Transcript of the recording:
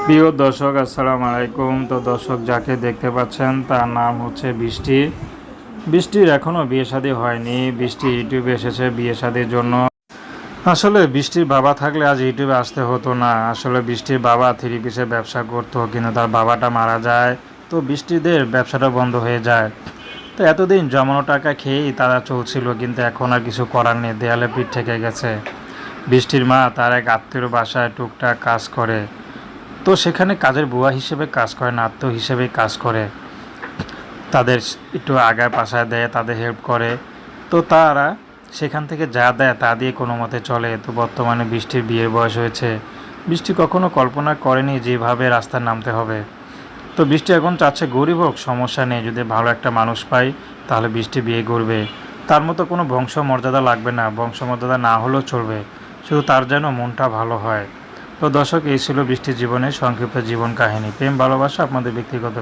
প্রিয় দর্শক আসসালামু আলাইকুম। তো দর্শক যাকে দেখতে পাচ্ছেন তার নাম হচ্ছে বৃষ্টি। বৃষ্টির এখনও বিয়ে শাদী হয়নি। বৃষ্টি ইউটিউবে এসেছে বিয়ে শাদীর জন্য। আসলে বৃষ্টির বাবা থাকলে আজ ইউটিউবে আসতে হতো না। আসলে বৃষ্টির বাবা থ্রি পিসের ব্যবসা করতো, কিন্তু তার বাবাটা মারা যায়। তো বৃষ্টিদের ব্যবসাটা বন্ধ হয়ে যায়। তো এতদিন জমানো টাকা খেয়েই তারা চলছিল, কিন্তু এখন আর কিছু করার নেই, দেয়ালে পিঠ ঠেকে গেছে। বৃষ্টির মা তার এক আত্মীয়র বাসায় টুকটাক কাজ করে। তো সেখানে কাজের বুয়া হিসেবে কাজ করে না, আত্মীয় হিসেবে কাজ করে। তাদের একটু আগায় পাশায় দেয়, তাদের হেল্প করে। তো তারা সেখান থেকে যা দেয় তা দিয়ে কোনো মতে চলে। তো বর্তমানে বৃষ্টির বিয়ের বয়স হয়েছে। বৃষ্টি কখনো কল্পনা করেনি যেভাবে রাস্তায় নামতে হবে। তো বৃষ্টি এখন চাচ্ছে গরিব হোক সমস্যা নেই, যদি ভালো একটা মানুষ পাই তাহলে বৃষ্টি বিয়ে করবে। তার মতো কোনো বংশমর্যাদা লাগবে না, বংশমর্যাদা না হলেও চলবে, শুধু তার যেন মনটা ভালো হয়। তো দর্শক, এই ছিল বৃষ্টির জীবনের সংক্ষিপ্ত জীবন কাহিনী। প্রেম ভালোবাসা আপনাদের ব্যক্তিগত